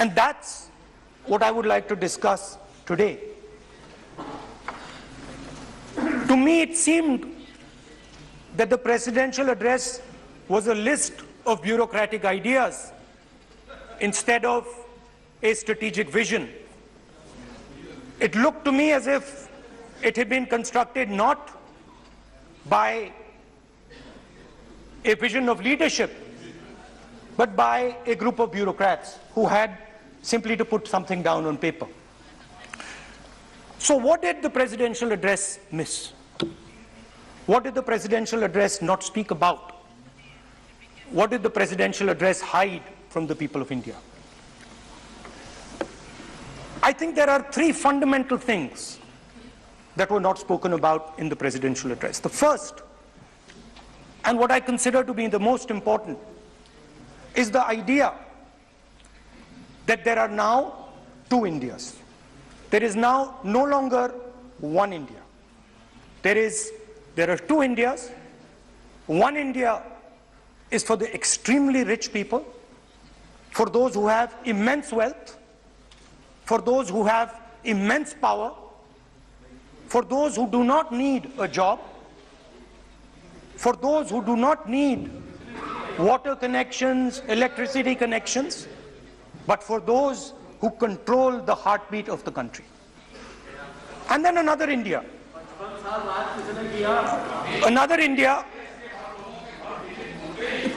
And that's what I would like to discuss today. To me, it seemed that the presidential address was a list of bureaucratic ideas instead of a strategic vision. It looked to me as if it had been constructed not by a vision of leadership, but by a group of bureaucrats who had simply to put something down on paper. So what did the presidential address miss? What did the presidential address not speak about? What did the presidential address hide from the people of India? I think there are three fundamental things that were not spoken about in the presidential address. The first, and what I consider to be the most important, is the idea that there are now two Indias. There is now no longer one India. There are two Indias. One India is for the extremely rich people, for those who have immense wealth, for those who have immense power, for those who do not need a job, for those who do not need water connections, electricity connections, but for those who control the heartbeat of the country. And then another India. Another India.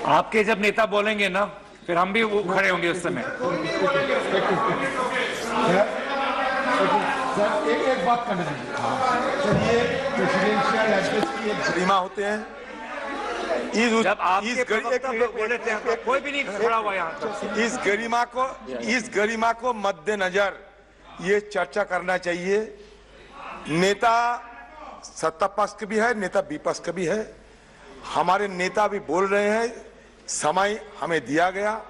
आपके जब नेता बोलेंगे ना, फिर हम भी वो खड़े होंगे उस समय. सर एक बात करने दीजिए. सर ये प्रेसिडेंशियल एड्रेस की एक गरिमा होते हैं. जब आपके प्रवक्ता बोले थे कोई भी नहीं खड़ा हुआ यहाँ पर. इस गरिमा को मद्देनजर ये चर्चा करना चाहिए. नेता सत्ता पक्ष का भी है, नेता विपक्ष का भी है. हमारे नेता भी बोल रहे हैं, समय हमें दिया गया,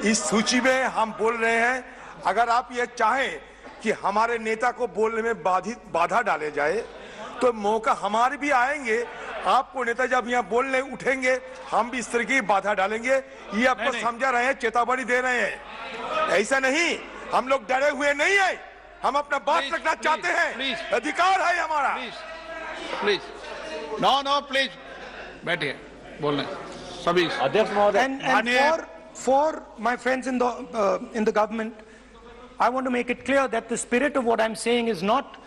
इस सूची में हम बोल रहे हैं. अगर आप ये चाहें कि हमारे नेता को बोलने में बाधा डाले जाए तो मौका हमारे भी आएंगे. आपको नेता जब यहाँ बोलने उठेंगे हम भी इस तरह की बाधा डालेंगे. ये आपको समझा रहे हैं, चेतावनी दे रहे हैं. ऐसा नहीं, हम लोग डरे हुए नहीं है. हम अपना बात रखना चाहते हैं, अधिकार है हमारा. प्लीज नो प्लीज बैठिए, बोलने सभी अध्यक्ष महोदय. And for my friends in the government, I want to make it clear that the spirit of what I'm saying is not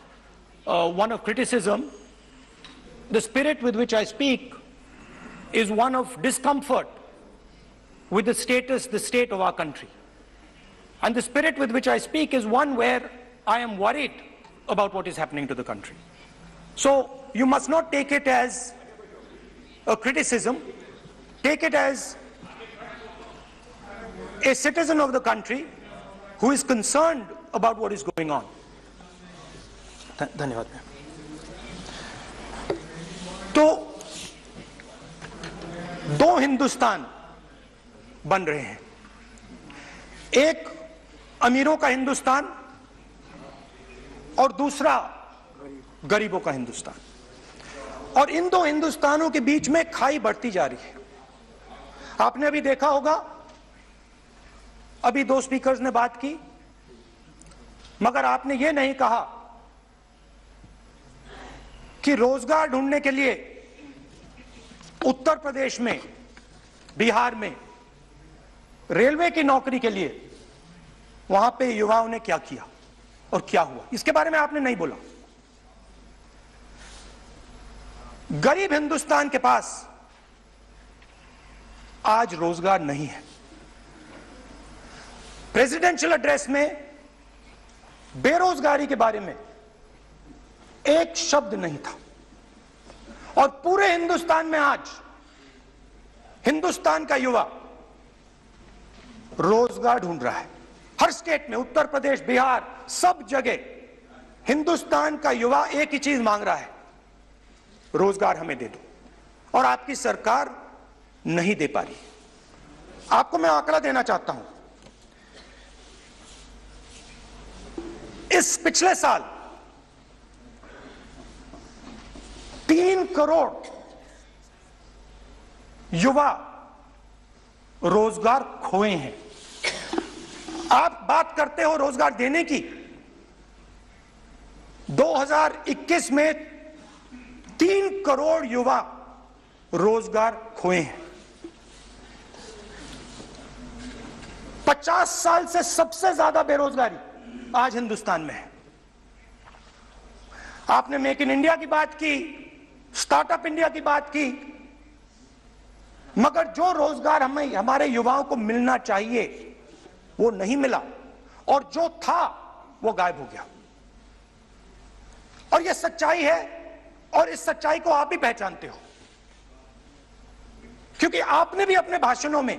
one of criticism. The spirit with which I speak is one of discomfort with the state of our country. And the spirit with which I speak is one where I am worried about what is happening to the country. So you must not take it as a criticism. Take it as a citizen of the country who is concerned about what is going on. धन्यवाद. तो दो हिंदुस्तान बन रहे हैं. एक अमीरों का हिंदुस्तान और दूसरा गरीबों का हिंदुस्तान. और इन दो हिंदुस्तानों के बीच में खाई बढ़ती जा रही है. आपने अभी देखा होगा, अभी दो स्पीकर्स ने बात की, मगर आपने ये नहीं कहा कि रोजगार ढूंढने के लिए उत्तर प्रदेश में, बिहार में रेलवे की नौकरी के लिए वहां पे युवाओं ने क्या किया और क्या हुआ, इसके बारे में आपने नहीं बोला. गरीब हिंदुस्तान के पास आज रोजगार नहीं है. प्रेसिडेंशियल एड्रेस में बेरोजगारी के बारे में एक शब्द नहीं था. और पूरे हिंदुस्तान में आज हिंदुस्तान का युवा रोजगार ढूंढ रहा है. हर स्टेट में, उत्तर प्रदेश, बिहार, सब जगह हिंदुस्तान का युवा एक ही चीज मांग रहा है, रोजगार हमें दे दो. और आपकी सरकार नहीं दे पा रही. आपको मैं आंकड़ा देना चाहता हूं. इस पिछले साल 3 करोड़ युवा रोजगार खोए हैं. आप बात करते हो रोजगार देने की। 2021 में 3 करोड़ युवा रोजगार खोए हैं। 50 साल से सबसे ज्यादा बेरोजगारी आज हिंदुस्तान में है। आपने मेक इन इंडिया की बात की, स्टार्टअप इंडिया की बात की, मगर जो रोजगार हमें हमारे युवाओं को मिलना चाहिए वो नहीं मिला, और जो था वो गायब हो गया। और ये सच्चाई है, और इस सच्चाई को आप भी पहचानते हो, क्योंकि आपने भी अपने भाषणों में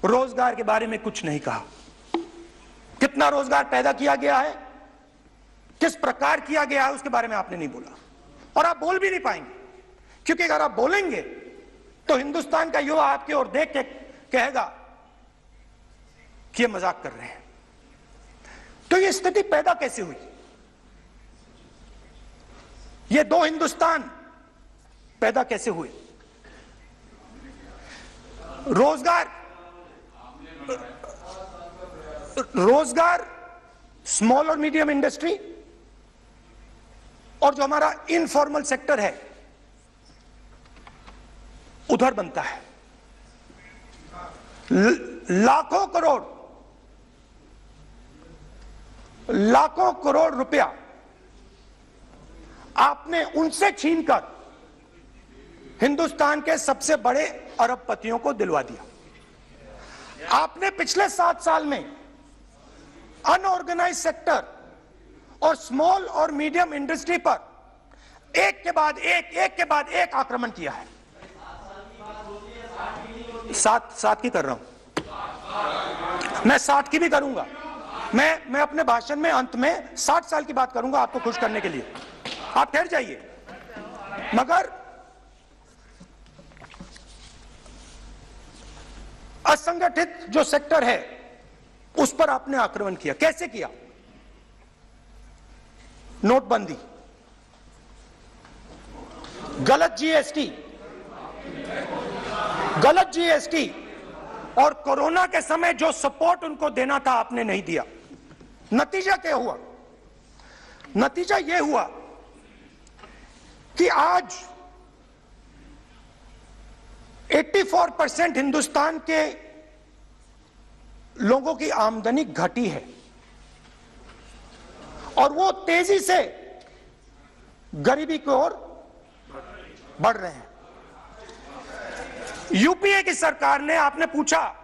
रोजगार के बारे में कुछ नहीं कहा। कितना रोजगार पैदा किया गया है, किस प्रकार किया गया है, उसके बारे में आपने नहीं बोला, और आप बोल भी नहीं पाएंगे, क्योंकि अगर आप बोलेंगे तो हिंदुस्तान का युवा आपकी ओर देख के कहेगा कि ये मजाक कर रहे हैं। तो ये स्थिति पैदा कैसे हुई? ये दो हिंदुस्तान पैदा कैसे हुए? रोजगार स्मॉल और मीडियम इंडस्ट्री और जो हमारा इनफॉर्मल सेक्टर है उधर बनता है। लाखों करोड़ रुपया आपने उनसे छीनकर हिंदुस्तान के सबसे बड़े अरबपतियों को दिलवा दिया। आपने पिछले 7 साल में अनऑर्गेनाइज्ड सेक्टर और स्मॉल और मीडियम इंडस्ट्री पर एक के बाद एक आक्रमण किया है। 7 की कर रहा हूं, मैं 60 की भी करूंगा। मैं अपने भाषण में अंत में 60 साल की बात करूंगा आपको खुश करने के लिए। आप ठहर जाइए। मगर असंगठित जो सेक्टर है उस पर आपने आक्रमण किया। कैसे किया? नोटबंदी, गलत जीएसटी और कोरोना के समय जो सपोर्ट उनको देना था आपने नहीं दिया। नतीजा क्या हुआ? नतीजा यह हुआ कि आज 84% हिंदुस्तान के लोगों की आमदनी घटी है और वो तेजी से गरीबी की ओर बढ़ रहे हैं। यूपीए की सरकार ने, आपने पूछा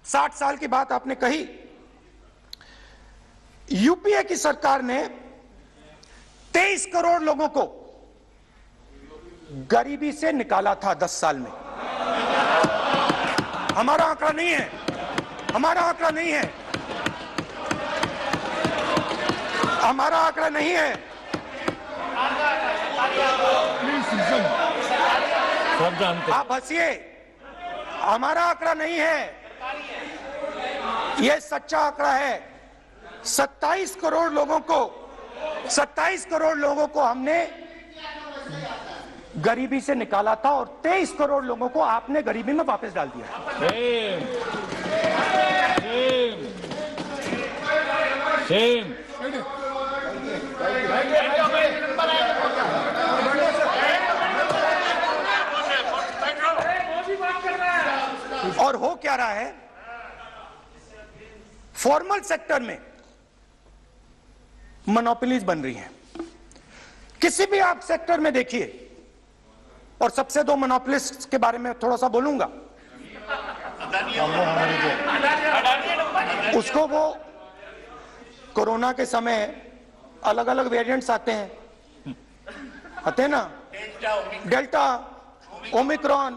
60 साल की बात आपने कही, यूपीए की सरकार ने 23 करोड़ लोगों को गरीबी से निकाला था 10 साल में। हमारा आंकड़ा नहीं है, हमारा आंकड़ा नहीं है, हमारा आंकड़ा नहीं है। आप हंसिए, हमारा आंकड़ा नहीं है, यह सच्चा आंकड़ा है। 27 करोड़ लोगों को हमने गरीबी से निकाला था और 23 करोड़ लोगों को आपने गरीबी में वापस डाल दिया। और हो क्या रहा है? फॉर्मल सेक्टर में मोनोपोलीज बन रही हैं। किसी भी आप सेक्टर में देखिए, और सबसे 2 मोनोपोलिस्ट के बारे में थोड़ा सा बोलूंगा। उसको वो कोरोना के समय अलग अलग वेरिएंट्स आते हैं ना, डेल्टा, ओमिक्रॉन,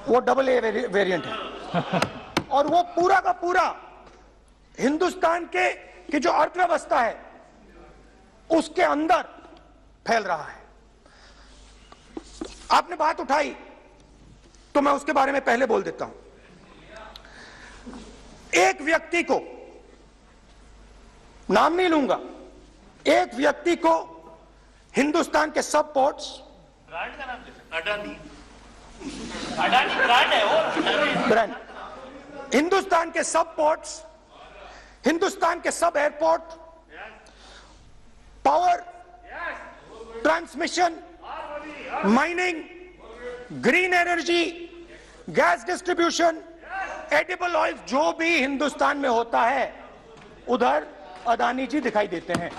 वो AA वेरिएंट है। और वो पूरा का पूरा हिंदुस्तान की जो अर्थव्यवस्था है उसके अंदर फैल रहा है। आपने बात उठाई तो मैं उसके बारे में पहले बोल देता हूं। एक व्यक्ति को, नाम नहीं लूंगा, एक व्यक्ति को हिंदुस्तान के सब पोर्ट्स, ब्रांड का नाम अडानी ब्रांड है वो ब्रांड, हिंदुस्तान के सब पोर्ट्स, हिंदुस्तान के सब airport, power transmission, mining, green energy, gas distribution, edible oil, जो भी हिंदुस्तान में होता है उधर अदानी जी दिखाई देते हैं।